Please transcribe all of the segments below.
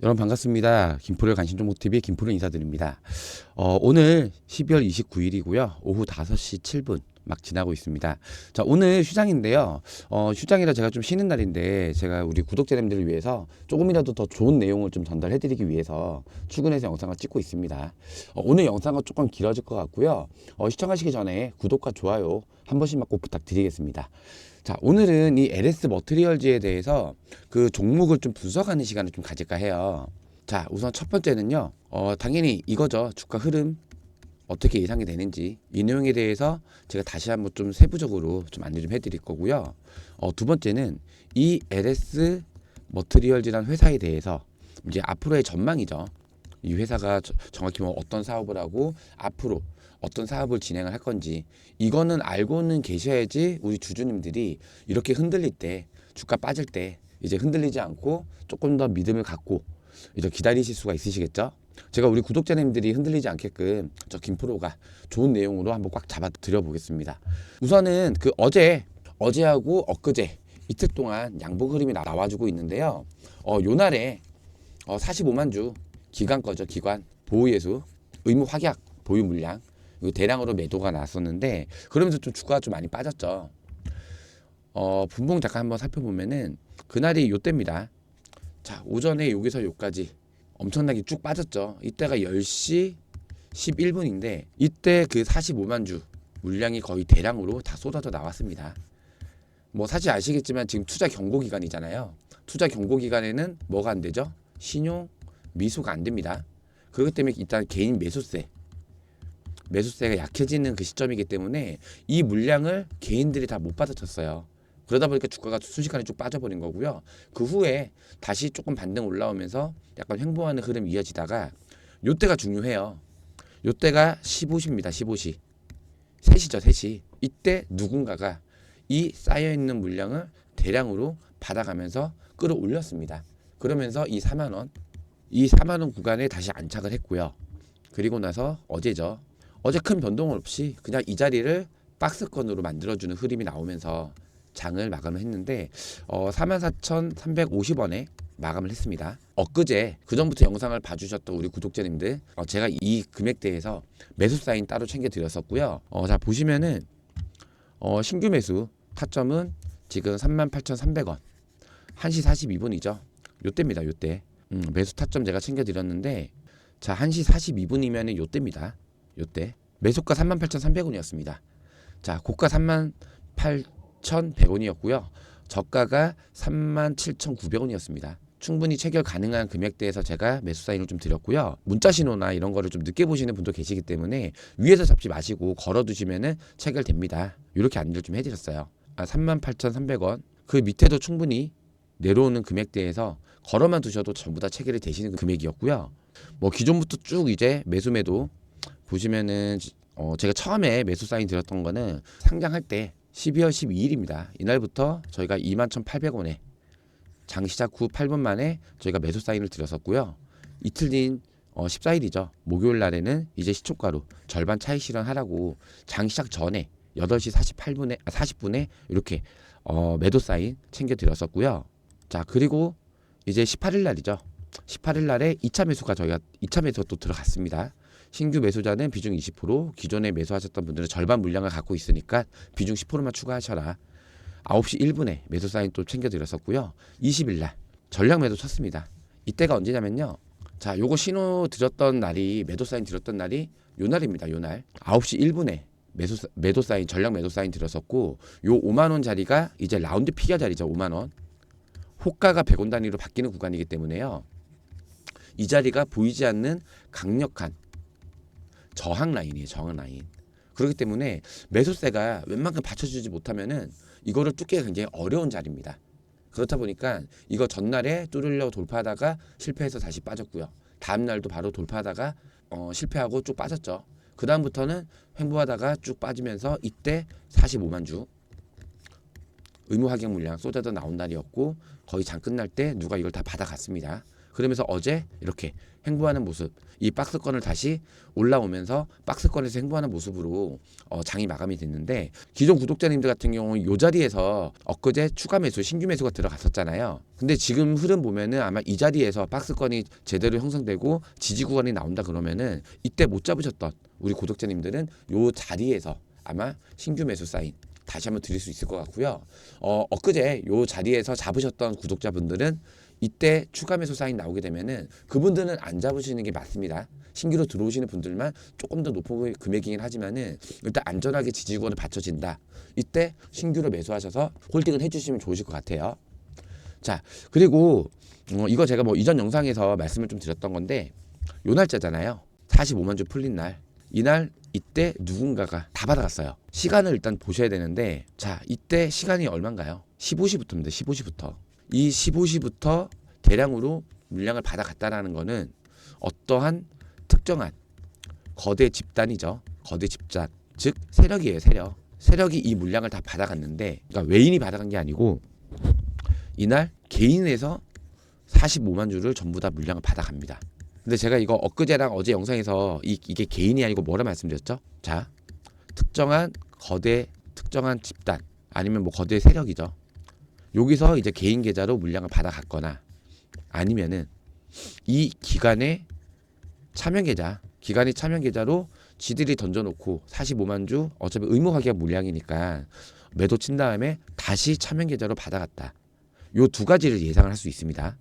여러분 반갑습니다. 김포를 간신정보TV 김포를 인사드립니다. 오늘 12월 29일이고요. 오후 5시 7분 막 지나고 있습니다. 자, 오늘 휴장인데요. 휴장이라 제가 좀 쉬는 날인데 제가 우리 구독자님들을 위해서 조금이라도 더 좋은 내용을 좀 전달해드리기 위해서 출근해서 영상을 찍고 있습니다. 오늘 영상은 조금 길어질 것 같고요. 시청하시기 전에 구독과 좋아요 한 번씩만 꼭 부탁드리겠습니다. 자, 오늘은 이 LS 머티리얼즈에 대해서 그 종목을 좀 분석하는 시간을 좀 가질까 해요. 자, 우선 첫 번째는요. 당연히 이거죠. 주가 흐름 어떻게 예상이 되는지 이 내용에 대해서 제가 다시 한번 좀 세부적으로 좀 안내 좀 해드릴 거고요. 두 번째는 이 LS 머티리얼즈라는 회사에 대해서 이제 앞으로의 전망이죠. 이 회사가 정확히 뭐 어떤 사업을 하고 앞으로 어떤 사업을 진행을 할 건지 이거는 알고는 계셔야지 우리 주주님들이 이렇게 흔들릴 때 주가 빠질 때 이제 흔들리지 않고 조금 더 믿음을 갖고 이제 기다리실 수가 있으시겠죠. 제가 우리 구독자님들이 흔들리지 않게끔 저 김프로가 좋은 내용으로 한번 꽉 잡아 드려 보겠습니다. 우선은 그 어제하고 엊그제 이틀 동안 양봉 흐름이 나와주고 있는데요. 요날에 45만 주 기관 거죠. 기관 보유예수 의무 확약 보유 물량 대량으로 매도가 났었는데 그러면서 좀 주가가 좀 많이 빠졌죠. 분봉 잠깐 한번 살펴보면은 그날이 요때입니다. 자, 오전에 여기서 요까지 엄청나게 쭉 빠졌죠. 이때가 10시 11분인데 이때 그 45만 주 물량이 거의 대량으로 다 쏟아져 나왔습니다. 뭐 사실 아시겠지만 지금 투자 경고 기간이잖아요. 투자 경고 기간에는 뭐가 안 되죠? 신용 미수가 안 됩니다. 그렇기 때문에 일단 개인 매수세가 약해지는 그 시점이기 때문에 이 물량을 개인들이 다 못 받아쳤어요. 그러다 보니까 주가가 순식간에 쭉 빠져버린 거고요. 그 후에 다시 조금 반등 올라오면서 약간 횡보하는 흐름이 이어지다가 요때가 중요해요. 요때가 15시입니다. 15시. 3시죠. 3시. 이때 누군가가 이 쌓여있는 물량을 대량으로 받아가면서 끌어올렸습니다. 그러면서 이 4만원 구간에 다시 안착을 했고요. 그리고 나서 어제죠. 어제 큰 변동 없이 그냥 이 자리를 박스권으로 만들어주는 흐름이 나오면서 장을 마감을 했는데 44,350원에 마감을 했습니다. 엊그제 그전부터 영상을 봐주셨던 우리 구독자님들 제가 이 금액대에서 매수 사인 따로 챙겨 드렸었고요. 자 보시면은 신규 매수 타점은 지금 38,300원 1시 42분이죠. 요때입니다. 요때 매수 타점 제가 챙겨 드렸는데 자 1시 42분이면 요때입니다. 요때 매수가 38,300원이었습니다. 자 고가 38,100원이었고요. 저가가 37,900원이었습니다. 충분히 체결 가능한 금액대에서 제가 매수 사인을 좀 드렸고요. 문자 신호나 이런 거를 좀 늦게 보시는 분도 계시기 때문에 위에서 잡지 마시고 걸어 두시면은 체결됩니다. 이렇게 안내를 좀 해드렸어요. 38,300원 그 밑에도 충분히 내려오는 금액대에서 걸어만 두셔도 전부 다 체결이 되시는 금액이었고요. 뭐 기존부터 쭉 이제 매도 보시면은 제가 처음에 매수 사인 드렸던 거는 상장할 때 12월 12일입니다. 이날부터 저희가 21,800원에 장 시작 후 8분 만에 저희가 매수 사인을 드렸었고요. 이틀 뒤인 14일이죠. 목요일 날에는 이제 시초가로 절반 차익 실현하라고 장 시작 전에 8시 40분에 이렇게 매도 사인 챙겨 드렸었고요. 자, 그리고 이제 18일 날이죠. 18일 날에 2차 매수가 저희가 2차 매수 또 들어갔습니다. 신규 매수자는 비중 20%, 기존에 매수하셨던 분들은 절반 물량을 갖고 있으니까 비중 10%만 추가하셔라. 9시 1분에 매수 사인 또 챙겨드렸었고요. 20일 날 전량 매도 쳤습니다. 이때가 언제냐면요. 자, 요거 신호 드렸던 날이 매도 사인 드렸던 날이 요 날입니다. 요 날 9시 1분에 매도 사인 전량 매도 사인 드렸었고 요 5만 원 자리가 이제 라운드 피겨 자리죠. 5만 원. 호가가 100원 단위로 바뀌는 구간이기 때문에요. 이 자리가 보이지 않는 강력한 저항 라인이에요. 저항 라인. 그렇기 때문에 매수세가 웬만큼 받쳐주지 못하면은 이거를 뚫기가 굉장히 어려운 자리입니다. 그렇다 보니까 이거 전날에 뚫으려고 돌파하다가 실패해서 다시 빠졌고요. 다음 날도 바로 돌파하다가 실패하고 쭉 빠졌죠. 그 다음부터는 횡보하다가 쭉 빠지면서 이때 45만 주 의무 확약 물량 쏟아져 나온 날이었고 거의 장 끝날 때 누가 이걸 다 받아갔습니다. 그러면서 어제 이렇게 횡보하는 모습, 이 박스권을 다시 올라오면서 박스권에서 횡보하는 모습으로 장이 마감이 됐는데, 기존 구독자님들 같은 경우 이 자리에서 엊그제 추가 매수, 신규 매수가 들어갔었잖아요. 근데 지금 흐름 보면은 아마 이 자리에서 박스권이 제대로 형성되고 지지 구간이 나온다 그러면은 이때 못 잡으셨던 우리 구독자님들은 요 자리에서 아마 신규 매수 사인 다시 한번 드릴 수 있을 것 같고요. 엊그제 요 자리에서 잡으셨던 구독자분들은 이때 추가 매수 사인 나오게 되면은 그분들은 안 잡으시는 게 맞습니다. 신규로 들어오시는 분들만 조금 더 높은 금액이긴 하지만은 일단 안전하게 지지권을 받쳐진다. 이때 신규로 매수하셔서 홀딩을 해주시면 좋으실 것 같아요. 자, 그리고 이거 제가 뭐 이전 영상에서 말씀을 좀 드렸던 건데, 요 날짜잖아요. 45만 주 풀린 날. 이날 이때 누군가가 다 받아갔어요. 시간을 일단 보셔야 되는데, 자, 이때 시간이 얼마인가요? 15시부터입니다. 15시부터. 이 15시부터 대량으로 물량을 받아갔다라는 거는 어떠한 특정한 거대 집단이죠. 거대 집단, 즉 세력이에요. 세력이 이 물량을 다 받아갔는데, 그러니까 외인이 받아간 게 아니고 이날 개인에서 45만 주를 전부 다 물량을 받아갑니다. 근데 제가 이거 엊그제랑 어제 영상에서 이게 개인이 아니고 뭐라 말씀드렸죠? 자, 특정한 집단 아니면 뭐 거대 세력이죠. 여기서 이제 개인 계좌로 물량을 받아갔거나 아니면은 이 기관의 차명 계좌로 지들이 던져놓고 45만 주 어차피 의무 확약 물량이니까 매도 친 다음에 다시 차명 계좌로 받아갔다. 요 두 가지를 예상을 할 수 있습니다.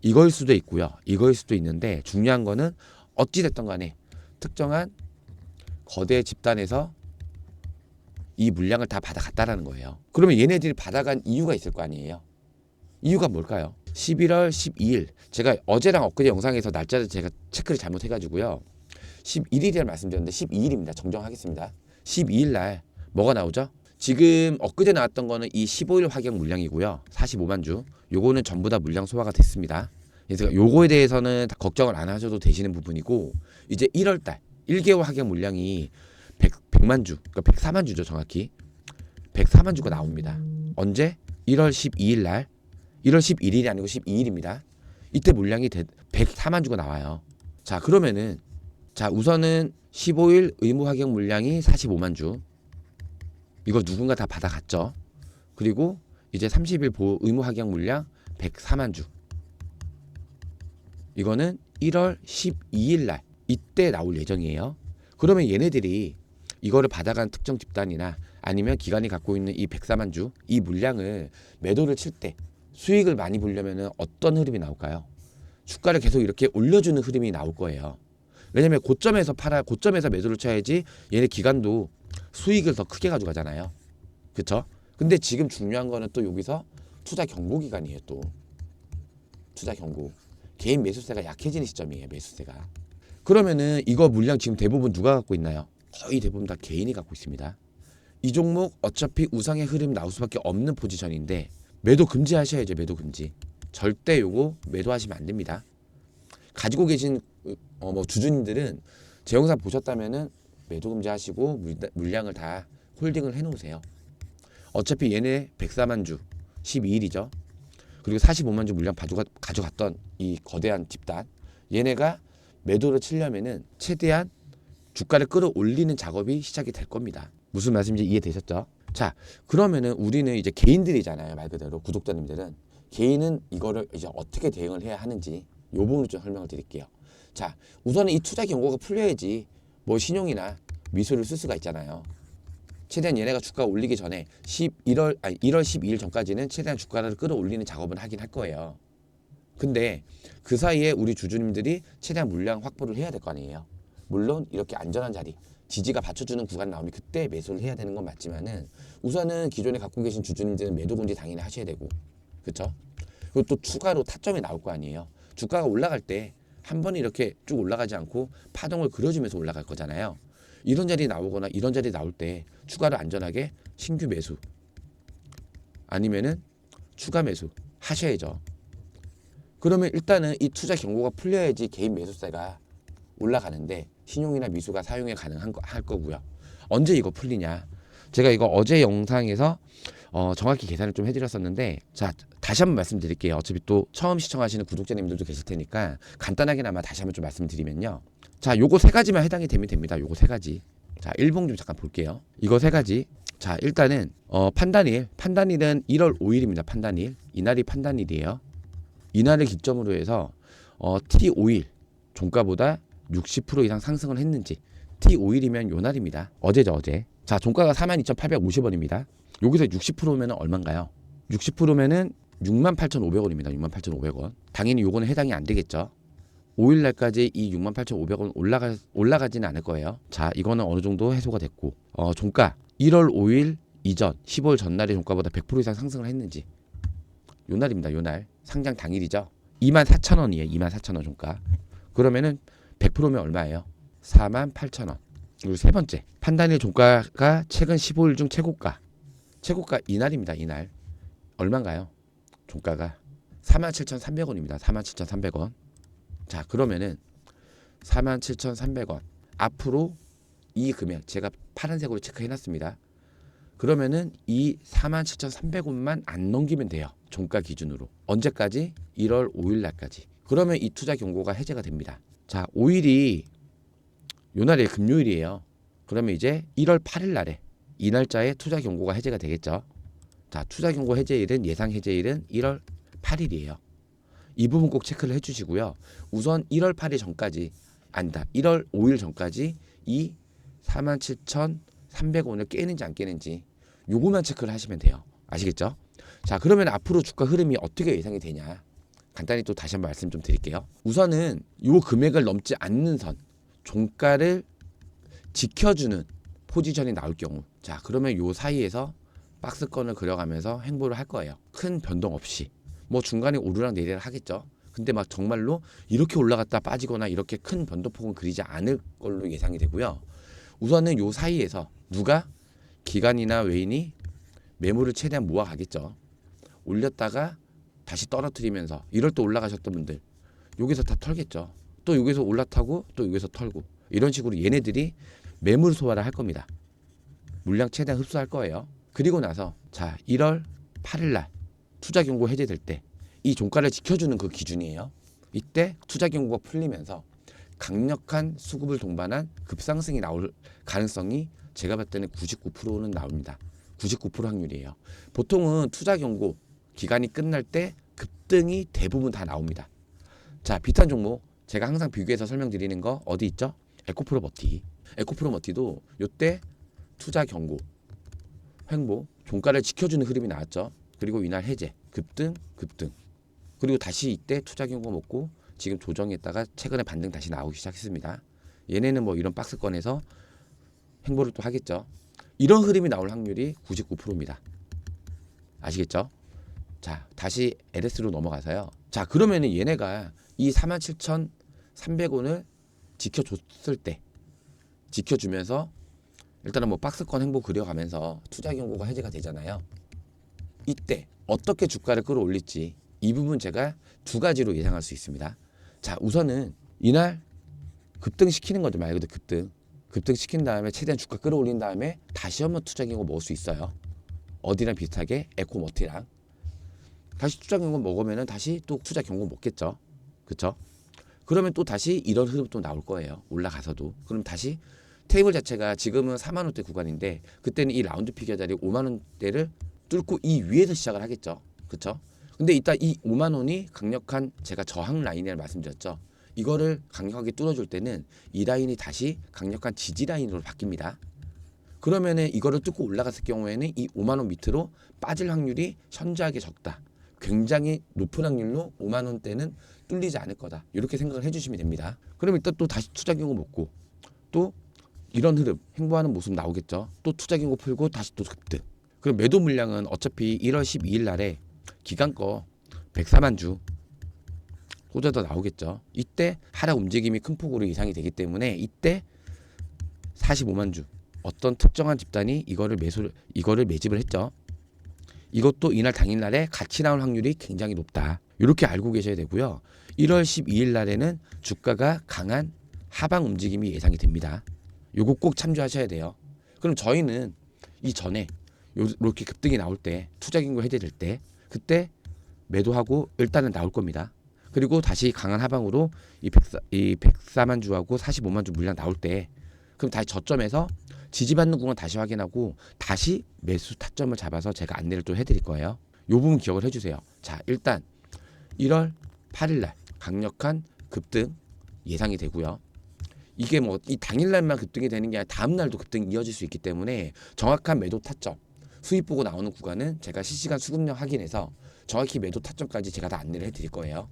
이거일 수도 있고요. 이거일 수도 있는데, 중요한 거는 어찌됐든 간에 특정한 거대 집단에서 이 물량을 다 받아갔다라는 거예요. 그러면 얘네들이 받아간 이유가 있을 거 아니에요. 이유가 뭘까요? 11월 12일, 제가 어제랑 엊그제 영상에서 날짜를 제가 체크를 잘못해가지고요, 11일이라는 말씀드렸는데 12일입니다. 정정하겠습니다. 12일 날 뭐가 나오죠? 지금 엊그제 나왔던 거는 이 15일 확약 물량이고요. 45만 주. 요거는 전부 다 물량 소화가 됐습니다. 그래서 요거에 대해서는 다 걱정을 안 하셔도 되시는 부분이고, 이제 1월달 1개월 확약 물량이 100만 주, 그러니까 104만 주죠. 정확히 104만 주가 나옵니다. 언제? 1월 12일 날. 1월 11일이 아니고 12일입니다. 이때 물량이 104만 주가 나와요. 자, 그러면은 우선은 15일 의무 확약 물량이 45만 주. 이거 누군가 다 받아갔죠. 그리고 이제 30일 보호 의무 확약 물량 104만 주. 이거는 1월 12일 날 이때 나올 예정이에요. 그러면 얘네들이 이거를 받아간 특정 집단이나 아니면 기관이 갖고 있는 이 104만 주, 이 물량을 매도를 칠 때 수익을 많이 보려면 어떤 흐름이 나올까요? 주가를 계속 이렇게 올려주는 흐름이 나올 거예요. 왜냐면 고점에서 고점에서 매도를 쳐야지 얘네 기관도 수익을 더 크게 가져가잖아요. 그쵸? 근데 지금 중요한 거는 또 여기서 투자 경고 기간이에요. 또 투자 경고, 개인 매수세가 약해지는 시점이에요. 매수세가. 그러면은 이거 물량 지금 대부분 누가 갖고 있나요? 거의 대부분 다 개인이 갖고 있습니다. 이 종목 어차피 우상의 흐름 나올 수밖에 없는 포지션인데 매도 금지하셔야죠. 매도 금지. 절대 요거 매도하시면 안 됩니다. 가지고 계신 뭐 주주님들은 제 영상 보셨다면은 매도 금지하시고 물량을 다 홀딩을 해놓으세요. 어차피 얘네 104만 주 12일이죠. 그리고 45만 주 물량 가져갔던 이 거대한 집단, 얘네가 매도를 치려면은 최대한 주가를 끌어올리는 작업이 시작이 될 겁니다. 무슨 말씀인지 이해되셨죠? 자, 그러면은 우리는 이제 개인들이잖아요. 말 그대로 구독자님들은. 개인은 이거를 이제 어떻게 대응을 해야 하는지 이 부분을 좀 설명을 드릴게요. 자, 우선은 이 투자 경고가 풀려야지 뭐 신용이나 미수를 쓸 수가 있잖아요. 최대한 얘네가 주가 올리기 전에 1월 12일 전까지는 최대한 주가를 끌어올리는 작업을 하긴 할 거예요. 근데 그 사이에 우리 주주님들이 최대한 물량 확보를 해야 될 거 아니에요. 물론 이렇게 안전한 자리, 지지가 받쳐주는 구간 나오면 그때 매수를 해야 되는 건 맞지만은 우선은 기존에 갖고 계신 주주님들은 매도 금지 당연히 하셔야 되고, 그렇죠? 그리고 또 추가로 타점이 나올 거 아니에요. 주가가 올라갈 때 한 번에 이렇게 쭉 올라가지 않고 파동을 그려주면서 올라갈 거잖아요. 이런 자리 나오거나 이런 자리 나올 때 추가로 안전하게 신규 매수 아니면은 추가 매수 하셔야죠. 그러면 일단은 이 투자 경고가 풀려야지 개인 매수세가 올라가는데 신용이나 미수가 사용이 할 거고요. 언제 이거 풀리냐? 제가 이거 어제 영상에서 정확히 계산을 좀 해드렸었는데, 자, 다시 한번 말씀드릴게요. 어차피 또 처음 시청하시는 구독자님들도 계실 테니까 간단하게나마 다시 한번 좀 말씀드리면요. 자, 요거 세 가지만 해당이 되면 됩니다. 요거 세 가지. 자, 일봉 좀 잠깐 볼게요. 이거 세 가지. 자, 일단은 판단일. 판단일은 1월 5일입니다. 판단일. 이날이 판단일이에요. 이날을 기점으로 해서 T5일 종가보다 60% 이상 상승을 했는지, T5일이면 요 날입니다. 어제죠, 어제. 자, 종가가 42,850원입니다. 여기서 60%면 얼마인가요? 60%면은 68,500원입니다. 68,500원. 당연히 요거는 해당이 안 되겠죠. 5일 날까지 이 68,500원 올라가지는 않을 거예요. 자, 이거는 어느 정도 해소가 됐고, 종가 1월 5일 이전 15일 전날의 종가보다 100% 이상 상승을 했는지, 요 날입니다. 요 날. 상장 당일이죠. 24,000원이에요. 24,000원 종가. 그러면은 100%면 얼마예요? 48,000원. 그리고 세 번째, 판단일 종가가 최근 15일 중 최고가. 최고가 이날입니다. 이날. 얼마인가요? 종가가 47,300원입니다. 47,300원. 자, 그러면은 47,300원. 앞으로 이 금액 제가 파란색으로 체크해 놨습니다. 그러면은 이 47,300원만 안 넘기면 돼요. 종가 기준으로. 언제까지? 1월 5일 날까지. 그러면 이 투자 경고가 해제가 됩니다. 자, 5일이 요 날이 금요일이에요. 그러면 이제 1월 8일 날에 이 날짜에 투자 경고가 해제가 되겠죠. 자, 투자 경고 해제일은, 예상 해제일은 1월 8일이에요. 이 부분 꼭 체크를 해주시고요. 우선 1월 8일 전까지, 아니다, 1월 5일 전까지 이 47,300원을 깨는지 안 깨는지 요거만 체크를 하시면 돼요. 아시겠죠? 자, 그러면 앞으로 주가 흐름이 어떻게 예상이 되냐, 간단히 또 다시 한번 말씀 좀 드릴게요. 우선은 요 금액을 넘지 않는 선, 종가를 지켜주는 포지션이 나올 경우, 자, 그러면 요 사이에서 박스권을 그려가면서 행보를 할 거예요. 큰 변동 없이. 뭐 중간에 오르락 내리락 하겠죠. 근데 막 정말로 이렇게 올라갔다 빠지거나 이렇게 큰 변동폭은 그리지 않을 걸로 예상이 되고요. 우선은 요 사이에서 누가, 기관이나 외인이 매물을 최대한 모아가겠죠. 올렸다가 다시 떨어뜨리면서 이럴 때 올라가셨던 분들 여기서 다 털겠죠. 또 여기서 올라타고 또 여기서 털고, 이런 식으로 얘네들이 매물 소화를 할 겁니다. 물량 최대한 흡수할 거예요. 그리고 나서 자, 1월 8일 날 투자 경고 해제될 때 이 종가를 지켜주는 그 기준이에요. 이때 투자 경고가 풀리면서 강력한 수급을 동반한 급상승이 나올 가능성이 제가 봤을 때는 99%는 나옵니다. 99% 확률이에요. 보통은 투자 경고 기간이 끝날 때 급등이 대부분 다 나옵니다. 자, 비슷한 종목 제가 항상 비교해서 설명드리는 거 어디 있죠? 에코프로머티. 에코프로머티도 요때 투자 경고, 횡보, 종가를 지켜주는 흐름이 나왔죠. 그리고 이날 해제, 급등. 그리고 다시 이때 투자 경고 먹고 지금 조정했다가 최근에 반등 다시 나오기 시작했습니다. 얘네는 뭐 이런 박스권에서 행보를 또 하겠죠. 이런 흐름이 나올 확률이 99%입니다. 아시겠죠? 자, 다시 LS로 넘어가서요. 자, 그러면은 얘네가 이 47,300원을 지켜줬을 때, 지켜주면서 일단은 뭐 박스권 행보 그려가면서 투자 경고가 해제가 되잖아요. 이때 어떻게 주가를 끌어올릴지 이 부분 제가 두 가지로 예상할 수 있습니다. 자, 우선은 이날 급등시키는 거죠. 말 그대로 급등시킨 다음에 최대한 주가 끌어올린 다음에 다시 한번 투자 경고 먹을 수 있어요. 어디랑 비슷하게 에코머티랑 다시 투자 경고 먹으면은 다시 또 투자 경고 먹겠죠. 그렇죠? 그러면 또 다시 이런 흐름 또 나올 거예요. 올라가서도. 그럼 다시 테이블 자체가 지금은 4만 원대 구간인데 그때는 이 라운드 피겨 자리 5만 원대를 뚫고 이 위에서 시작을 하겠죠. 그렇죠? 근데 이따 이 5만 원이 강력한 제가 저항 라인이라고 말씀드렸죠. 이거를 강력하게 뚫어줄 때는 이 라인이 다시 강력한 지지 라인으로 바뀝니다. 그러면은 이거를 뚫고 올라갔을 경우에는 이 5만 원 밑으로 빠질 확률이 현저하게 적다. 굉장히 높은 확률로 5만 원대는 뚫리지 않을 거다. 이렇게 생각을 해주시면 됩니다. 그럼 일단 또 다시 투자 경고 먹고 또 이런 흐름 행보하는 모습 나오겠죠. 또 투자 경고 풀고 다시 또 급등. 그럼 매도 물량은 어차피 1월 12일 날에 기간 거 104만 주 꽂아도 나오겠죠. 이때 하락 움직임이 큰 폭으로 이상이 되기 때문에 이때 45만 주 어떤 특정한 집단이 이거를 매집을 했죠. 이것도 이날 당일날에 같이 나올 확률이 굉장히 높다. 이렇게 알고 계셔야 되고요. 1월 12일 날에는 주가가 강한 하방 움직임이 예상이 됩니다. 요거 꼭 참조하셔야 돼요. 그럼 저희는 이전에 이렇게 급등이 나올 때 투자 경고 해제될 때 그때 매도하고 일단은 나올 겁니다. 그리고 다시 강한 하방으로 이 104만 주하고 45만 주 물량 나올 때 그럼 다시 저점에서 지지받는 구간 다시 확인하고 다시 매수 타점을 잡아서 제가 안내를 또 해드릴 거예요. 요 부분 기억을 해주세요. 자, 일단 1월 8일 날 강력한 급등 예상이 되고요. 이게 뭐 이 당일날만 급등이 되는 게 아니라 다음 날도 급등이 이어질 수 있기 때문에 정확한 매도 타점 수익 보고 나오는 구간은 제가 실시간 수급량 확인해서 정확히 매도 타점까지 제가 다 안내를 해드릴 거예요.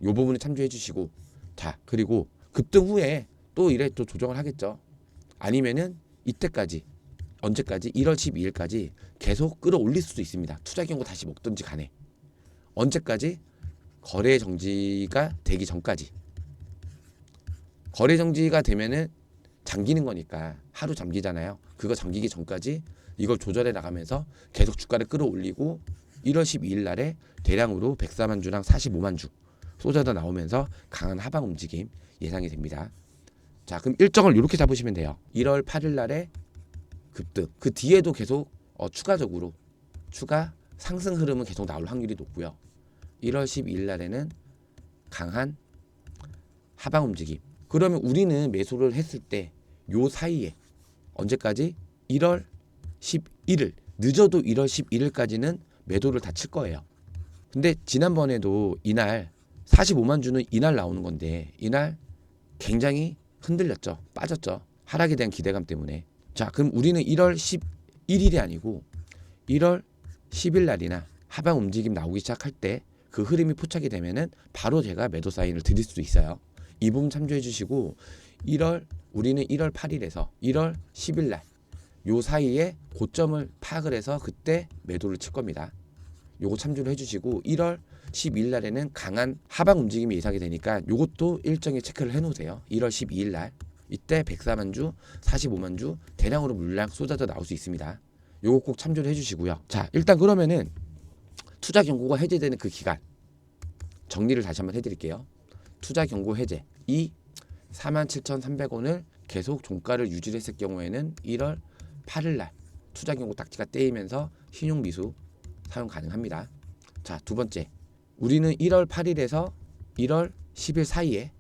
요 부분을 참조해 주시고, 자, 그리고 급등 후에 또 이래 또 조정을 하겠죠. 아니면은 이때까지 언제까지 1월 12일까지 계속 끌어올릴 수도 있습니다. 투자 경고 다시 먹든지 간에 언제까지 거래 정지가 되기 전까지. 거래 정지가 되면은 잠기는 거니까 하루 잠기잖아요. 그거 잠기기 전까지 이걸 조절해 나가면서 계속 주가를 끌어올리고 1월 12일 날에 대량으로 104만 주랑 45만 주 쏟아져 나오면서 강한 하방 움직임 예상이 됩니다. 자, 그럼 일정을 이렇게 잡으시면 돼요. 1월 8일 날에 급등, 그 뒤에도 계속 추가적으로 추가 상승 흐름은 계속 나올 확률이 높고요. 1월 12일 날에는 강한 하방 움직임. 그러면 우리는 매수를 했을 때 요 사이에 언제까지? 1월 11일, 늦어도 1월 11일까지는 매도를 다 칠 거예요. 근데 지난번에도 이날 45만 주는 이날 나오는 건데 이날 굉장히 흔들렸죠. 빠졌죠. 하락에 대한 기대감 때문에. 자, 그럼 우리는 1월 11일이 아니고 1월 10일 날이나 하방 움직임 나오기 시작할 때 그 흐름이 포착이 되면은 바로 제가 매도 사인을 드릴 수 있어요. 이 부분 참조해 주시고 우리는 1월 8일에서 1월 10일 날 요 사이에 고점을 파악을 해서 그때 매도를 칠 겁니다. 요거 참조를 해주시고 1월 12일 날에는 강한 하방 움직임이 예상이 되니까 요것도 일정에 체크를 해놓으세요. 1월 12일 날 이때 104만 주, 45만 주 대량으로 물량 쏟아져 나올 수 있습니다. 요거 꼭 참조를 해주시고요. 자, 일단 그러면은 투자 경고가 해제되는 그 기간 정리를 다시 한번 해드릴게요. 투자 경고 해제 이 47,300원을 계속 종가를 유지했을 경우에는 1월 8일 날 투자 경고 딱지가 떼이면서 신용 미수 사용 가능합니다. 자, 두 번째, 우리는 1월 8일에서 1월 10일 사이에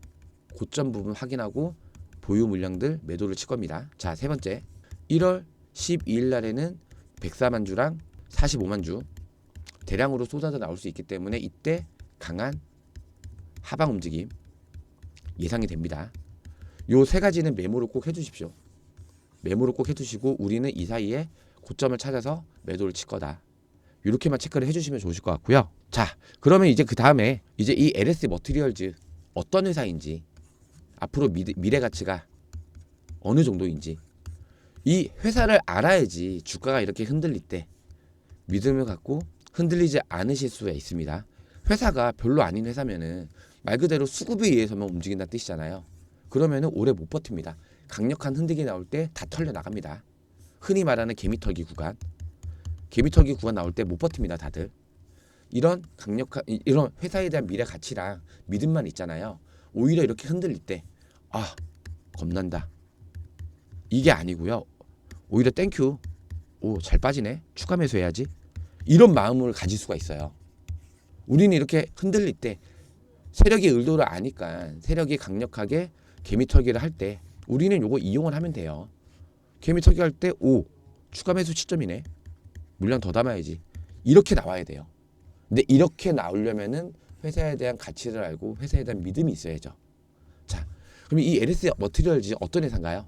고점 부분 확인하고 보유 물량들 매도를 칠 겁니다. 자, 세 번째, 1월 12일 날에는 104만 주랑 45만 주 대량으로 쏟아져 나올 수 있기 때문에 이때 강한 하방 움직임 예상이 됩니다. 요 세 가지는 메모를 꼭 해주십시오. 메모를 꼭 해두시고 우리는 이 사이에 고점을 찾아서 매도를 칠 거다. 이렇게만 체크를 해주시면 좋으실 것 같고요. 자, 그러면 이제 그 다음에 이제 이 LS 머티리얼즈 어떤 회사인지 앞으로 미래 가치가 어느 정도인지 이 회사를 알아야지 주가가 이렇게 흔들릴 때 믿음을 갖고 흔들리지 않으실 수가 있습니다. 회사가 별로 아닌 회사면은 말 그대로 수급에 의해서만 움직인다는 뜻이잖아요. 그러면은 오래 못 버팁니다. 강력한 흔들기 나올 때 다 털려 나갑니다. 흔히 말하는 개미털기 구간 나올 때 못 버팁니다, 다들. 이런 강력한 이런 회사에 대한 미래 가치랑 믿음만 있잖아요. 오히려 이렇게 흔들릴 때 겁난다. 이게 아니고요. 오히려 땡큐. 잘 빠지네. 추가 매수해야지. 이런 마음을 가질 수가 있어요. 우리는 이렇게 흔들릴 때 세력의 의도를 아니까 세력이 강력하게 개미털기를 할 때 우리는 요거 이용을 하면 돼요. 개미털기 할 때 추가 매수 시점이네. 물량 더 담아야지. 이렇게 나와야 돼요. 근데 이렇게 나오려면은 회사에 대한 가치를 알고 회사에 대한 믿음이 있어야죠. 자, 그럼 이 LS 머티리얼즈 어떤 회사인가요?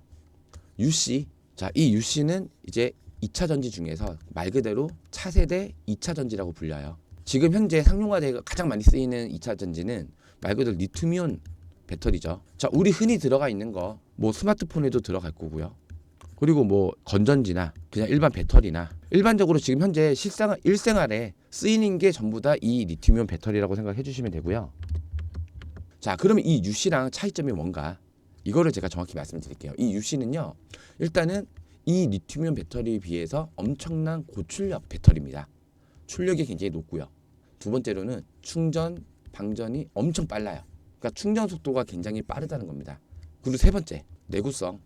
UC. 자, 이 UC는 이제 2차 전지 중에서 말 그대로 차세대 2차 전지라고 불려요. 지금 현재 상용화되고 가장 많이 쓰이는 2차 전지는 말 그대로 리튬이온 배터리죠. 자, 우리 흔히 들어가 있는 거 뭐 스마트폰에도 들어갈 거고요. 그리고 뭐 건전지나 그냥 일반 배터리나 일반적으로 지금 현재 일생활에 쓰이는 게 전부 다 이 리튬이온 배터리라고 생각해 주시면 되고요. 자, 그러면 이 UC랑 차이점이 뭔가? 이거를 제가 정확히 말씀드릴게요. 이 UC는요. 일단은 이 리튬이온 배터리에 비해서 엄청난 고출력 배터리입니다. 출력이 굉장히 높고요. 두 번째로는 충전, 방전이 엄청 빨라요. 그러니까 충전 속도가 굉장히 빠르다는 겁니다. 그리고 세 번째, 내구성.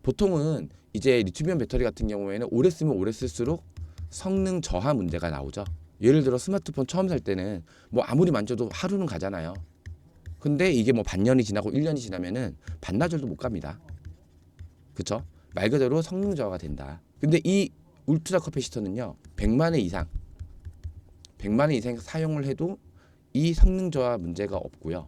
보통은 이제 리튬이온 배터리 같은 경우에는 오래 쓰면 오래 쓸수록 성능 저하 문제가 나오죠. 예를 들어 스마트폰 처음 살 때는 뭐 아무리 만져도 하루는 가잖아요. 근데 이게 뭐 반년이 지나고 1년이 지나면은 반나절도 못 갑니다. 그쵸? 말 그대로 성능 저하가 된다. 근데 이 울트라 커패시터는요 100만 회 이상 사용을 해도 이 성능 저하 문제가 없고요.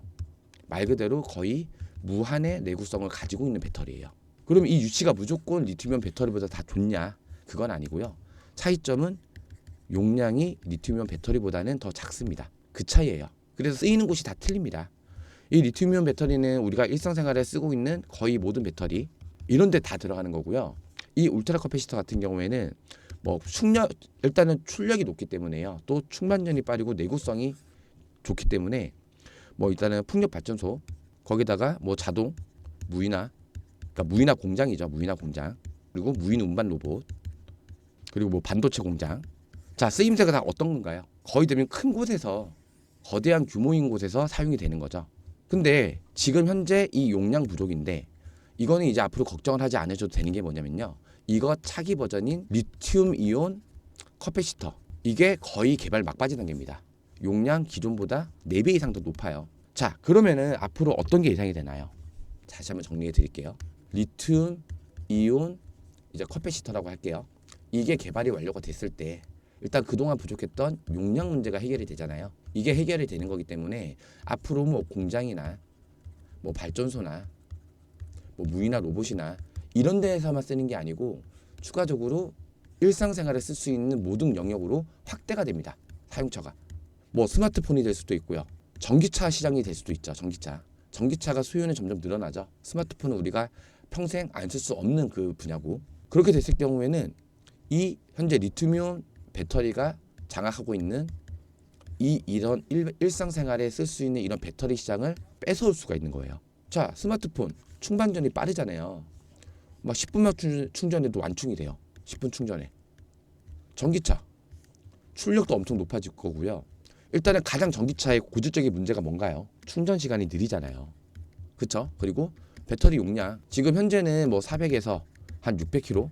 말 그대로 거의 무한의 내구성을 가지고 있는 배터리예요. 그럼 이 유치가 무조건 리튬이온 배터리보다 다 좋냐? 그건 아니고요. 차이점은 용량이 리튬이온 배터리보다는 더 작습니다. 그 차이예요. 그래서 쓰이는 곳이 다 틀립니다. 이 리튬이온 배터리는 우리가 일상생활에 쓰고 있는 거의 모든 배터리 이런 데 다 들어가는 거고요. 이 울트라 커패시터 같은 경우에는 뭐 일단은 출력이 높기 때문에요. 또 충만전이 빠르고 내구성이 좋기 때문에 뭐 일단은 풍력 발전소 거기다가 뭐 자동 무인화 그러니까 무인화 공장이죠. 무인화 공장 그리고 무인 운반 로봇 그리고 뭐 반도체 공장. 자, 쓰임새가 다 어떤 건가요? 거의 대부분 큰 곳에서 거대한 규모인 곳에서 사용이 되는 거죠. 근데 지금 현재 이 용량 부족인데 이거는 이제 앞으로 걱정을 하지 않으셔도 되는 게 뭐냐면요. 이거 차기 버전인 리튬 이온 커패시터 이게 거의 개발 막바지 단계입니다. 용량 기존보다 4배 이상 더 높아요. 자, 그러면은 앞으로 어떤 게 예상이 되나요? 다시 한번 정리해 드릴게요. 리튬 이온 이제 커패시터라고 할게요. 이게 개발이 완료가 됐을 때 일단 그동안 부족했던 용량 문제가 해결이 되잖아요. 이게 해결이 되는 거기 때문에 앞으로 뭐 공장이나 뭐 발전소나 뭐 무인화 로봇이나 이런 데에서만 쓰는 게 아니고 추가적으로 일상생활에 쓸 수 있는 모든 영역으로 확대가 됩니다. 사용처가. 뭐 스마트폰이 될 수도 있고요. 전기차 시장이 될 수도 있죠. 전기차가 수요는 점점 늘어나죠. 스마트폰은 우리가 평생 안 쓸 수 없는 그 분야고 그렇게 됐을 경우에는 이 현재 리튬이온 배터리가 장악하고 있는 이런 일상생활에 쓸 수 있는 이런 배터리 시장을 뺏어올 수가 있는 거예요. 자, 스마트폰 충만전이 빠르잖아요. 막 10분만 충전해도 완충이 돼요. 10분 충전에. 전기차 출력도 엄청 높아질 거고요. 일단은 가장 전기차의 고질적인 문제가 뭔가요? 충전 시간이 느리잖아요. 그쵸? 그리고 배터리 용량 지금 현재는 뭐 400에서 한 600km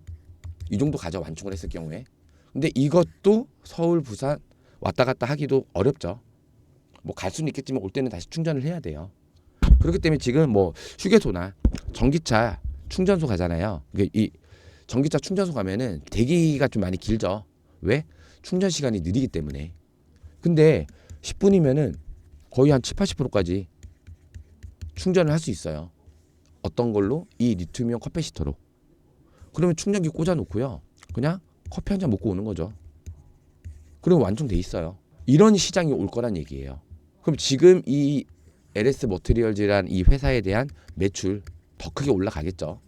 이 정도 가져 완충을 했을 경우에 근데 이것도 서울 부산 왔다 갔다 하기도 어렵죠. 뭐 갈 수는 있겠지만 올 때는 다시 충전을 해야 돼요. 그렇기 때문에 지금 뭐 휴게소나 전기차 충전소 가잖아요. 이 전기차 충전소 가면은 대기가 좀 많이 길죠. 왜? 충전 시간이 느리기 때문에. 근데 10분이면은 거의 한 7, 80%까지 충전을 할 수 있어요. 어떤 걸로? 이 리튬이온 커패시터로. 그러면 충전기 꽂아 놓고요. 그냥 커피 한 잔 먹고 오는 거죠. 그리고 완충돼 있어요. 이런 시장이 올 거란 얘기예요. 그럼 지금 이 LS 머티리얼즈란 이 회사에 대한 매출 더 크게 올라가겠죠.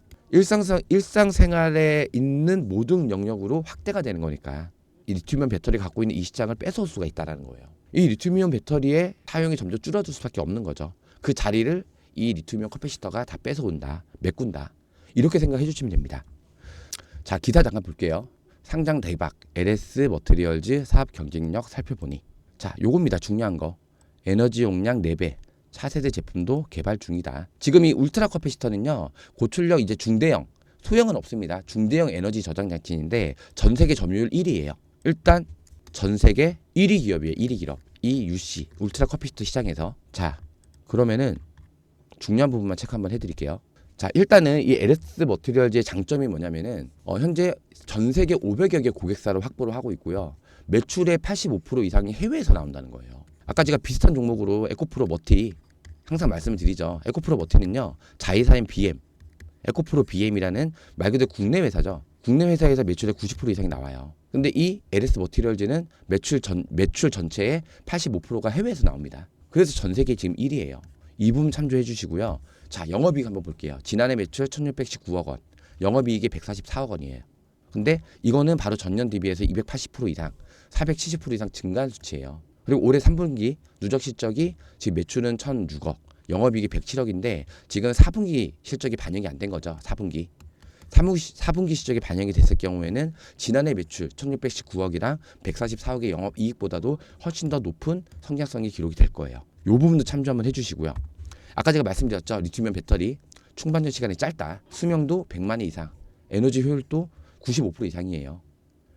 일상생활에 있는 모든 영역으로 확대가 되는 거니까 이 리튬이온 배터리가 갖고 있는 이 시장을 뺏어올 수가 있다는 거예요. 이 리튬이온 배터리의 사용이 점점 줄어들 수밖에 없는 거죠. 그 자리를 이 리튬이온 커패시터가 다 뺏어온다, 메꾼다. 이렇게 생각해 주시면 됩니다. 자, 기사 잠깐 볼게요. 상장 대박, LS 머티리얼즈 사업 경쟁력 살펴보니. 자, 요겁니다. 중요한 거. 에너지 용량 4배, 차세대 제품도 개발 중이다. 지금 이 울트라 커패시터는요, 고출력 이제 중대형, 소형은 없습니다. 중대형 에너지 저장 장치인데 전 세계 점유율 1위예요. 일단 전 세계 1위 기업이에요. 1위 기업. 이 UC 울트라 커패시터 시장에서. 자, 그러면은 중요한 부분만 체크 한번 해드릴게요. 자, 일단은 이 LS 머티리얼즈의 장점이 뭐냐면은 현재 전 세계 500여 개 고객사를 확보를 하고 있고요. 매출의 85% 이상이 해외에서 나온다는 거예요. 아까 제가 비슷한 종목으로 에코프로 머티 항상 말씀을 드리죠. 에코프로 머티는요, 자회사인 BM, 에코프로 BM이라는 말 그대로 국내 회사죠. 국내 회사에서 매출의 90% 이상이 나와요. 근데 이 LS 머티리얼즈는 매출 전체의 85%가 해외에서 나옵니다. 그래서 전 세계 지금 1위예요. 이 부분 참조해 주시고요. 자, 영업이익 한번 볼게요. 지난해 매출 1619억 원, 영업이익이 144억 원이에요. 근데 이거는 바로 전년 대비해서 280% 이상, 470% 이상 증가한 수치예요. 그리고 올해 3분기 누적 실적이 지금 매출은 1,006억, 영업이익이 107억인데 지금 4분기 실적이 반영이 안 된 거죠. 4분기 실적이 반영이 됐을 경우에는 지난해 매출 1,619억이랑 144억의 영업이익보다도 훨씬 더 높은 성장성이 기록이 될 거예요. 이 부분도 참조 한번 해주시고요. 아까 제가 말씀드렸죠. 리튬이온 배터리 충반전 시간이 짧다. 수명도 100만 회 이상, 에너지 효율도 95% 이상이에요.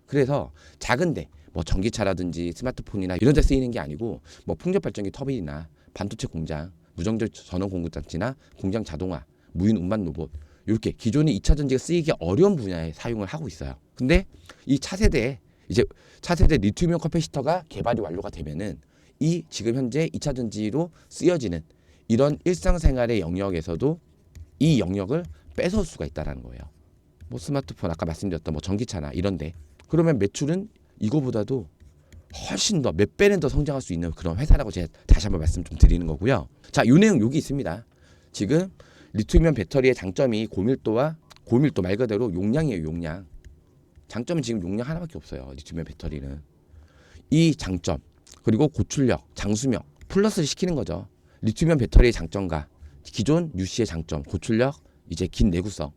그래서 작은데 뭐 전기차라든지 스마트폰이나 이런 데 쓰이는 게 아니고 뭐 풍력 발전기 터빈이나 반도체 공장, 무정제 전원 공급장치나 공장 자동화, 무인 운반 로봇 이렇게 기존의 2차 전지가 쓰이기 어려운 분야에 사용을 하고 있어요. 근데 이 차세대 리튬이온 커패시터가 개발이 완료가 되면은 이 지금 현재 2차 전지로 쓰여지는 이런 일상생활의 영역에서도 이 영역을 뺏어올 수가 있다는 거예요. 뭐 스마트폰 아까 말씀드렸던 뭐 전기차나 이런데 그러면 매출은 이거보다도 훨씬 더 몇 배는 더 성장할 수 있는 그런 회사라고 제가 다시 한번 말씀 좀 드리는 거고요. 자, 이 내용 여기 있습니다. 지금 리튬이온 배터리의 장점이 고밀도 말 그대로 용량이에요. 용량. 장점은 지금 용량 하나밖에 없어요. 리튬이온 배터리는. 이 장점 그리고 고출력, 장수명 플러스를 시키는 거죠. 리튬이온 배터리의 장점과 기존 유시의 장점, 고출력, 이제 긴 내구성,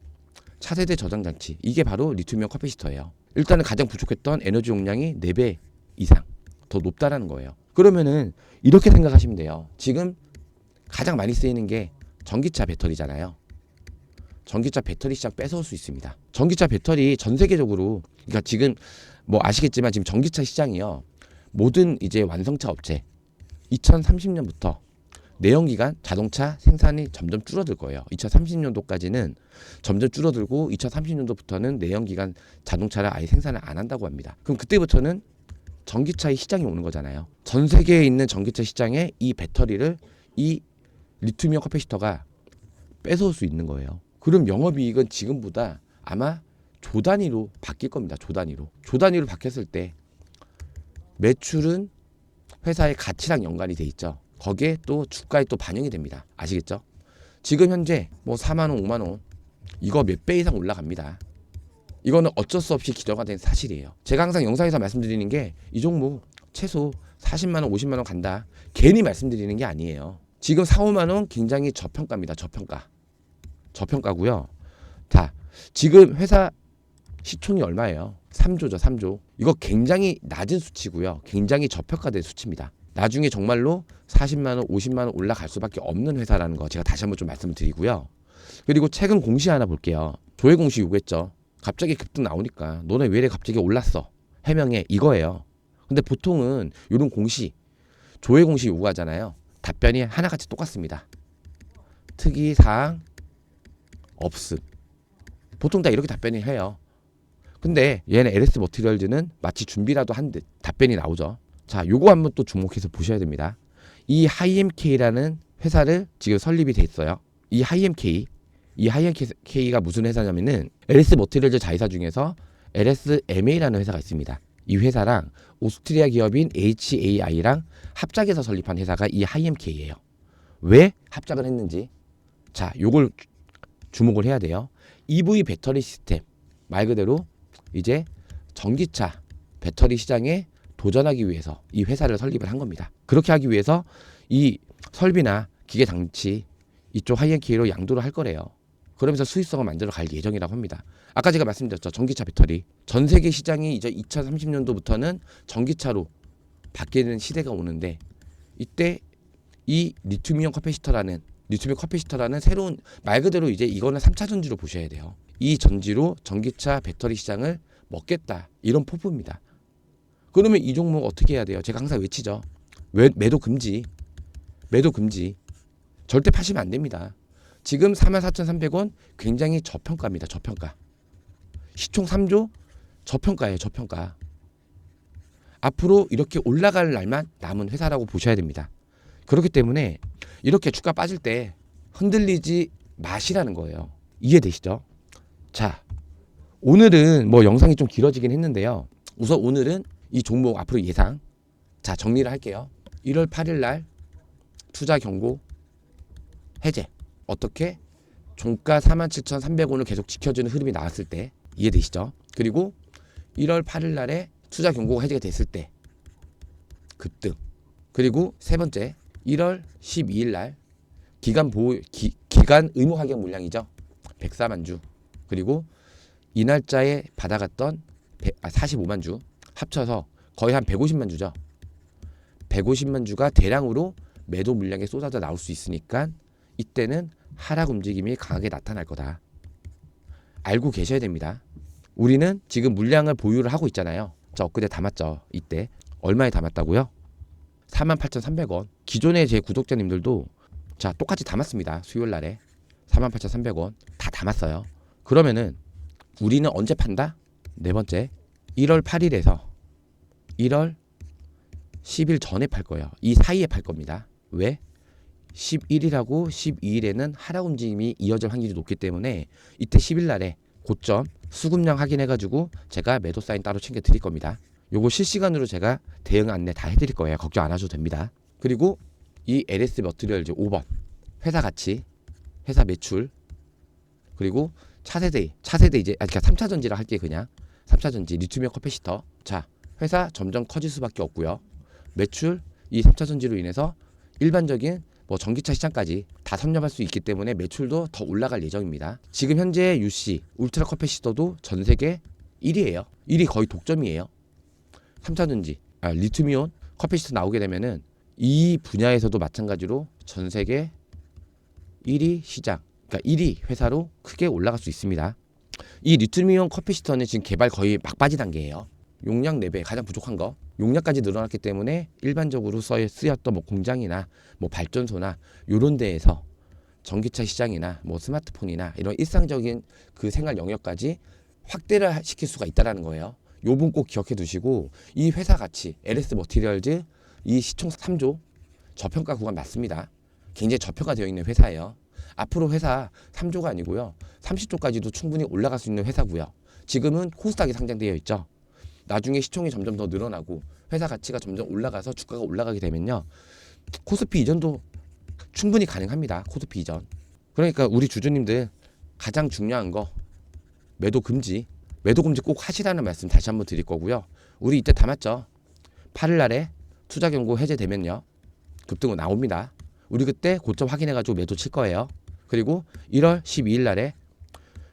차세대 저장 장치 이게 바로 리튬이온 커패시터예요. 일단은 가장 부족했던 에너지 용량이 4배 이상 더 높다라는 거예요. 그러면은 이렇게 생각하시면 돼요. 지금 가장 많이 쓰이는 게 전기차 배터리잖아요. 전기차 배터리 시장 뺏어올 수 있습니다. 전기차 배터리 전 세계적으로 그러니까 지금 뭐 아시겠지만 지금 전기차 시장이요. 모든 이제 완성차 업체 2030년부터 내연기관 자동차 생산이 점점 줄어들 거예요. 2030년도까지는 점점 줄어들고 2030년도부터는 내연기관 자동차를 아예 생산을 안 한다고 합니다. 그럼 그때부터는 전기차의 시장이 오는 거잖아요. 전 세계에 있는 전기차 시장에 이 배터리를 이 리튬이온 커패시터가 뺏어올 수 있는 거예요. 그럼 영업이익은 지금보다 아마 조 단위로 바뀔 겁니다. 조 단위로 바뀌었을 때 매출은 회사의 가치랑 연관이 돼 있죠. 거기에 또 주가에 또 반영이 됩니다. 아시겠죠? 지금 현재 뭐 4만 원, 5만 원 이거 몇 배 이상 올라갑니다. 이거는 어쩔 수 없이 기저가 된 사실이에요. 제가 항상 영상에서 말씀드리는 게 이 종목 최소 40만 원, 50만 원 간다. 괜히 말씀드리는 게 아니에요. 지금 4, 5만 원 굉장히 저평가입니다. 저평가고요. 자, 지금 회사 시총이 얼마예요? 3조죠, 3조. 이거 굉장히 낮은 수치고요. 굉장히 저평가된 수치입니다. 나중에 정말로 40만 원, 50만 원 올라갈 수밖에 없는 회사라는 거 제가 다시 한번 좀 말씀을 드리고요. 그리고 최근 공시 하나 볼게요. 조회 공시 요구했죠. 갑자기 급등 나오니까 너네 왜 이래 갑자기 올랐어? 해명해 이거예요. 근데 보통은 이런 공시, 조회 공시 요구하잖아요. 답변이 하나같이 똑같습니다. 특이사항 없음. 보통 다 이렇게 답변을 해요. 근데 얘는 LS 머티리얼즈는 마치 준비라도 한 듯 답변이 나오죠. 자, 요거 한번 또 주목해서 보셔야 됩니다. 이 하이엠K라는 회사를 지금 설립이 돼 있어요. 이 하이엠K가 무슨 회사냐면은 LS 머티리얼즈 자회사 중에서 LSMA라는 회사가 있습니다. 이 회사랑 오스트리아 기업인 HAI랑 합작해서 설립한 회사가 이 하이엠K예요. 왜 합작을 했는지 자, 요걸 주목을 해야 돼요. EV 배터리 시스템 말 그대로 이제 전기차 배터리 시장에 도전하기 위해서 이 회사를 설립을 한 겁니다. 그렇게 하기 위해서 이 설비나 기계 장치 이쪽 하이엔K로 양도를 할 거래요. 그러면서 수익성을 만들어 갈 예정이라고 합니다. 아까 제가 말씀드렸죠. 전기차 배터리. 전 세계 시장이 이제 2030년도부터는 전기차로 바뀌는 시대가 오는데 이때 이 리튬이온 커패시터라는 새로운 말 그대로 이제 이거는 3차 전지로 보셔야 돼요. 이 전지로 전기차 배터리 시장을 먹겠다. 이런 포부입니다. 그러면 이 종목 어떻게 해야 돼요? 제가 항상 외치죠. 매도 금지. 절대 파시면 안 됩니다. 지금 44,300원 굉장히 저평가입니다. 저평가. 시총 3조 저평가예요. 저평가. 앞으로 이렇게 올라갈 날만 남은 회사라고 보셔야 됩니다. 그렇기 때문에 이렇게 주가 빠질 때 흔들리지 마시라는 거예요. 이해되시죠? 자, 오늘은 뭐 영상이 좀 길어지긴 했는데요. 우선 오늘은 이 종목 앞으로 예상 자 정리를 할게요. 1월 8일 날 투자 경고 해제 어떻게 종가 47,300원을 계속 지켜주는 흐름이 나왔을 때 이해되시죠? 그리고 1월 8일 날에 투자 경고가 해제가 됐을 때 급등 그리고 세 번째 1월 12일 날 기간 의무 확약 물량이죠. 104만 주 그리고 이 날짜에 받아갔던 45만 주 합쳐서 거의 한 150만 주죠. 150만 주가 대량으로 매도 물량에 쏟아져 나올 수 있으니까 이때는 하락 움직임이 강하게 나타날 거다. 알고 계셔야 됩니다. 우리는 지금 물량을 보유를 하고 있잖아요. 저 엊그제 담았죠. 이때 얼마에 담았다고요? 48,300원. 기존의 제 구독자님들도 자 똑같이 담았습니다. 수요일 날에 48,300원 다 담았어요. 그러면은 우리는 언제 판다? 네 번째 1월 8일에서 1월 10일 전에 팔 거예요. 이 사이에 팔 겁니다. 왜? 11일하고 12일에는 하락 움직임이 이어질 확률이 높기 때문에 이때 10일 날에 고점 수급량 확인해가지고 제가 매도 사인 따로 챙겨 드릴 겁니다. 요거 실시간으로 제가 대응 안내 다 해드릴 거예요. 걱정 안 하셔도 됩니다. 그리고 이 LS 머티리얼즈 5번 회사 가치, 회사 매출, 그리고 차세대 이제 그러니까 3차 전지라 할게 그냥 3차 전지 리튬이온 커패시터. 자 회사 점점 커질 수밖에 없고요. 매출 이 3차 전지로 인해서 일반적인 뭐 전기차 시장까지 다 섭렵할 수 있기 때문에 매출도 더 올라갈 예정입니다. 지금 현재 UC 울트라 커패시터도 전 세계 1위예요. 1위 거의 독점이에요. 3차 전지 리튬이온 커패시터 나오게 되면은 이 분야에서도 마찬가지로 전 세계 1위 시장, 그러니까 1위 회사로 크게 올라갈 수 있습니다. 이 리튬이온 커패시터는 지금 개발 거의 막바지 단계예요. 용량 4배 가장 부족한 거 용량까지 늘어났기 때문에 일반적으로 쓰였던 뭐 공장이나 뭐 발전소나 요런 데에서 전기차 시장이나 뭐 스마트폰이나 이런 일상적인 그 생활 영역까지 확대를 시킬 수가 있다라는 거예요. 요 부분 꼭 기억해 두시고 이 회사 가치 LS 머티리얼즈 이 시총 3조 저평가 구간 맞습니다. 굉장히 저평가되어 있는 회사예요. 앞으로 회사 3조가 아니고요. 30조까지도 충분히 올라갈 수 있는 회사고요. 지금은 코스닥에 상장되어 있죠. 나중에 시총이 점점 더 늘어나고 회사 가치가 점점 올라가서 주가가 올라가게 되면요. 코스피 이전도 충분히 가능합니다. 코스피 이전. 그러니까 우리 주주님들 가장 중요한 거 매도 금지 꼭 하시라는 말씀 다시 한번 드릴 거고요. 우리 이때 담았죠. 8일 날에 투자 경고 해제되면요. 급등은 나옵니다. 우리 그때 고점 확인해가지고 매도 칠 거예요. 그리고 1월 12일 날에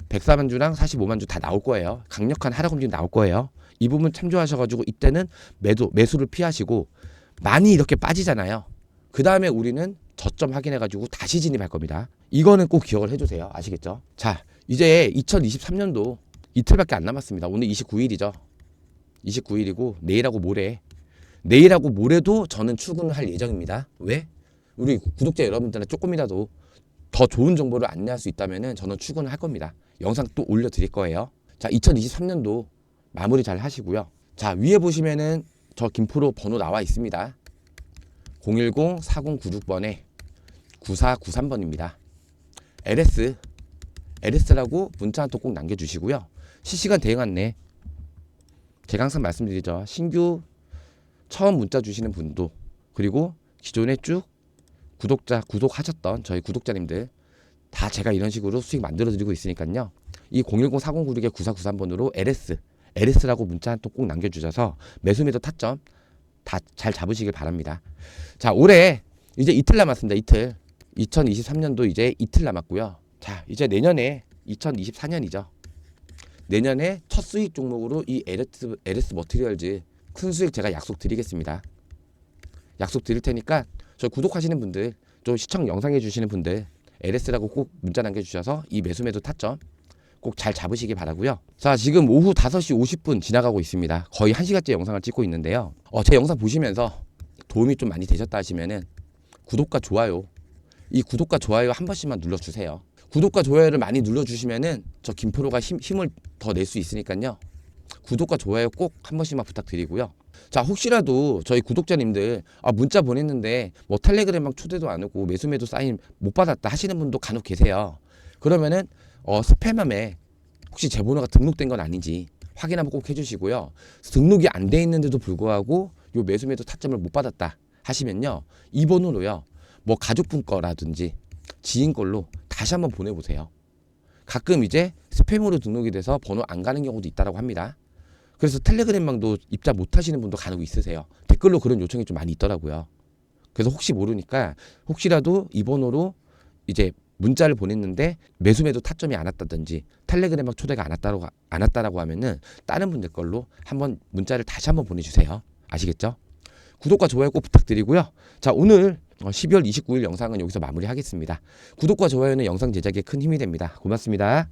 104만 주랑 45만 주 다 나올 거예요. 강력한 하락 움직임 나올 거예요. 이 부분 참조하셔가지고 이때는 매수를 피하시고 많이 이렇게 빠지잖아요. 그 다음에 우리는 저점 확인해가지고 다시 진입할 겁니다. 이거는 꼭 기억을 해주세요. 아시겠죠? 자, 이제 2023년도 이틀밖에 안 남았습니다. 오늘 29일이죠. 29일이고 내일하고 모레도 저는 출근을 할 예정입니다. 왜? 우리 구독자 여러분들한테 조금이라도 더 좋은 정보를 안내할 수 있다면 저는 출근을 할 겁니다. 영상 또 올려드릴 거예요. 자, 2023년도 마무리 잘 하시고요. 자, 위에 보시면은 저 김프로 번호 나와 있습니다. 010-4096번에 9493번입니다. LS라고 문자 한 통 꼭 남겨주시고요. 실시간 대응 안내 제가 항상 말씀드리죠. 신규 처음 문자 주시는 분도 그리고 기존에 쭉 구독하셨던 저희 구독자님들 다 제가 이런 식으로 수익 만들어 드리고 있으니까요. 이 010-4096-9493번으로 LS라고 문자 한 통 꼭 남겨주셔서 매도 타점 다 잘 잡으시길 바랍니다. 자, 올해 이제 이틀 남았습니다. 이틀. 2023년도 이제 이틀 남았고요. 자, 이제 내년에 2024년이죠. 내년에 첫 수익 종목으로 이 LS 머티리얼즈 큰 수익 제가 약속 드리겠습니다. 약속 드릴 테니까 저 구독하시는 분들, 좀 시청 영상해 주시는 분들 LS라고 꼭 문자 남겨주셔서 이 매도 타점 꼭 잘 잡으시기 바라고요. 자, 지금 오후 5시 50분 지나가고 있습니다. 거의 1시간째 영상을 찍고 있는데요. 제 영상 보시면서 도움이 좀 많이 되셨다 하시면은 구독과 좋아요, 이 구독과 좋아요 한 번씩만 눌러주세요. 구독과 좋아요를 많이 눌러주시면은 저 김프로가 힘을 더 낼 수 있으니까요. 구독과 좋아요 꼭 한 번씩만 부탁드리고요. 자, 혹시라도 저희 구독자님들 문자 보냈는데 뭐 텔레그램 막 초대도 안 오고 매도 사인 못 받았다 하시는 분도 간혹 계세요. 그러면은 스팸함에 혹시 제 번호가 등록된 건 아닌지 확인 한번 꼭 해주시고요. 등록이 안 돼 있는데도 불구하고 요 매도 타점을 못 받았다 하시면요, 이 번호로요 뭐 가족분 거라든지 지인 걸로 다시 한번 보내보세요. 가끔 이제 스팸으로 등록이 돼서 번호 안 가는 경우도 있다고 합니다. 그래서 텔레그램망도 입자 못 하시는 분도 간혹 있으세요. 댓글로 그런 요청이 좀 많이 있더라고요. 그래서 혹시 모르니까 혹시라도 이 번호로 이제 문자를 보냈는데 매도 타점이 안 왔다든지 텔레그램망 초대가 안 왔다라고 하면은 다른 분들 걸로 한번 문자를 다시 한번 보내주세요. 아시겠죠? 구독과 좋아요 꼭 부탁드리고요. 자, 오늘 12월 29일 영상은 여기서 마무리하겠습니다. 구독과 좋아요는 영상 제작에 큰 힘이 됩니다. 고맙습니다.